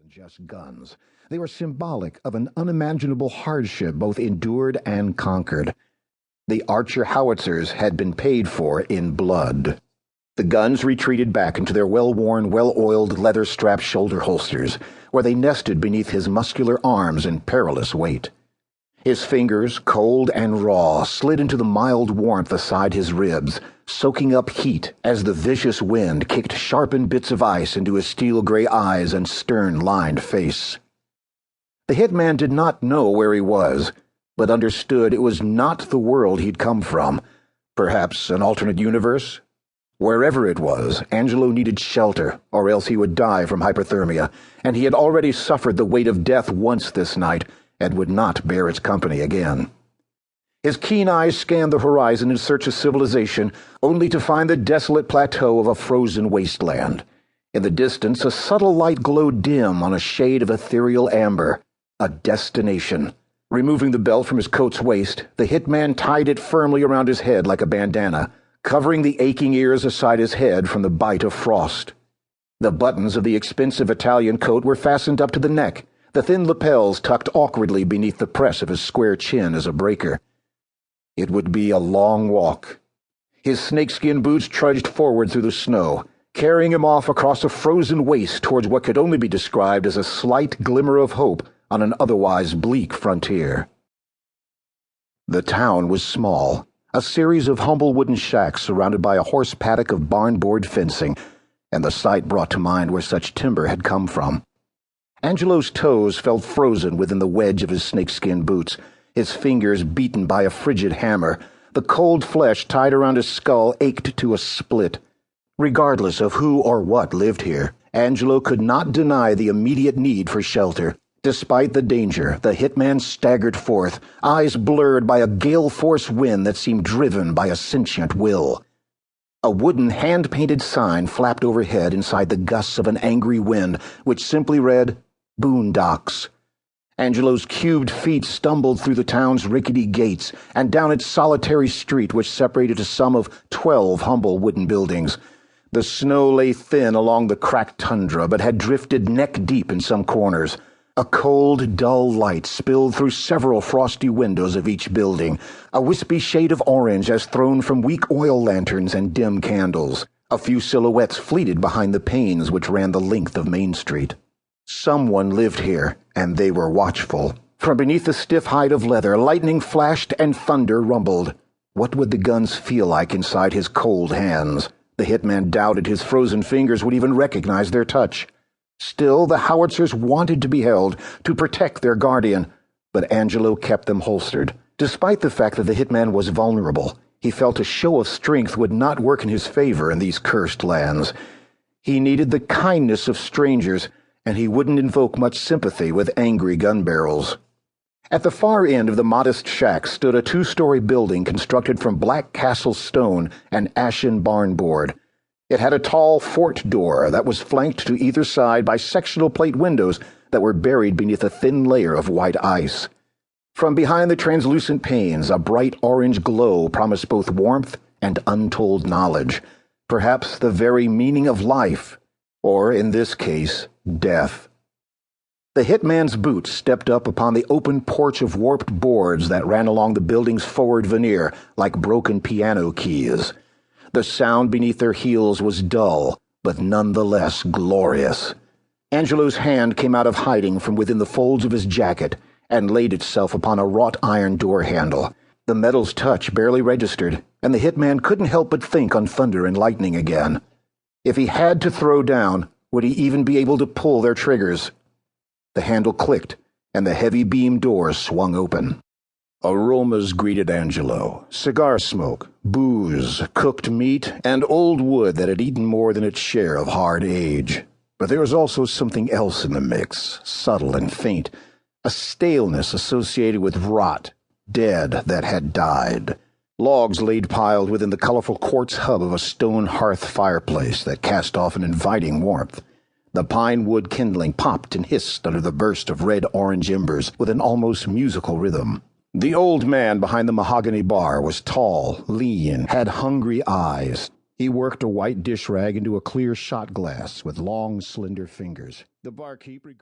Just guns. They were symbolic of an unimaginable hardship both endured and conquered. The Archer howitzers had been paid for in blood. The guns retreated back into their well-worn, well-oiled, leather-strapped shoulder holsters, where they nested beneath his muscular arms in perilous weight. His fingers, cold and raw, slid into the mild warmth aside his ribs, soaking up heat as the vicious wind kicked sharpened bits of ice into his steel-gray eyes and stern-lined face. The hitman did not know where he was, but understood it was not the world he'd come from. Perhaps an alternate universe? Wherever it was, Angelo needed shelter, or else he would die from hypothermia, and he had already suffered the weight of death once this night, and would not bear its company again. His keen eyes scanned the horizon in search of civilization, only to find the desolate plateau of a frozen wasteland. In the distance, a subtle light glowed dim on a shade of ethereal amber. A destination. Removing the belt from his coat's waist, the hitman tied it firmly around his head like a bandana, covering the aching ears aside his head from the bite of frost. The buttons of the expensive Italian coat were fastened up to the neck, the thin lapels tucked awkwardly beneath the press of his square chin as a breaker. It would be a long walk. His snakeskin boots trudged forward through the snow, carrying him off across a frozen waste towards what could only be described as a slight glimmer of hope on an otherwise bleak frontier. The town was small, a series of humble wooden shacks surrounded by a horse paddock of barn-board fencing, and the sight brought to mind where such timber had come from. Angelo's toes felt frozen within the wedge of his snakeskin boots, his fingers beaten by a frigid hammer. The cold flesh tied around his skull ached to a split. Regardless of who or what lived here, Angelo could not deny the immediate need for shelter. Despite the danger, the hitman staggered forth, eyes blurred by a gale-force wind that seemed driven by a sentient will. A wooden hand-painted sign flapped overhead inside the gusts of an angry wind, which simply read, "Boondocks." Angelo's cubed feet stumbled through the town's rickety gates and down its solitary street, which separated a sum of 12 humble wooden buildings. The snow lay thin along the cracked tundra, but had drifted neck-deep in some corners. A cold, dull light spilled through several frosty windows of each building, a wispy shade of orange as thrown from weak oil lanterns and dim candles. A few silhouettes fleeted behind the panes which ran the length of Main Street. Someone lived here, and they were watchful. From beneath the stiff hide of leather, lightning flashed and thunder rumbled. What would the guns feel like inside his cold hands? The hitman doubted his frozen fingers would even recognize their touch. Still, the howitzers wanted to be held, to protect their guardian, but Angelo kept them holstered. Despite the fact that the hitman was vulnerable, he felt a show of strength would not work in his favor in these cursed lands. He needed the kindness of strangers, and he wouldn't invoke much sympathy with angry gun barrels. At the far end of the modest shack stood a 2-story building constructed from black castle stone and ashen barn board. It had a tall fort door that was flanked to either side by sectional plate windows that were buried beneath a thin layer of white ice. From behind the translucent panes, a bright orange glow promised both warmth and untold knowledge, perhaps the very meaning of life, or, in this case, death. The hitman's boots stepped up upon the open porch of warped boards that ran along the building's forward veneer like broken piano keys. The sound beneath their heels was dull, but nonetheless glorious. Angelo's hand came out of hiding from within the folds of his jacket and laid itself upon a wrought iron door handle. The metal's touch barely registered, and the hitman couldn't help but think on thunder and lightning again. If he had to throw down, would he even be able to pull their triggers? The handle clicked, and the heavy beam door swung open. Aromas greeted Angelo. Cigar smoke, booze, cooked meat, and old wood that had eaten more than its share of hard age. But there was also something else in the mix, subtle and faint, a staleness associated with rot, dead that had died. Logs laid piled within the colorful quartz hub of a stone hearth fireplace that cast off an inviting warmth. The pine wood kindling popped and hissed under the burst of red-orange embers with an almost musical rhythm. The old man behind the mahogany bar was tall, lean, had hungry eyes. He worked a white dish rag into a clear shot glass with long, slender fingers. The barkeep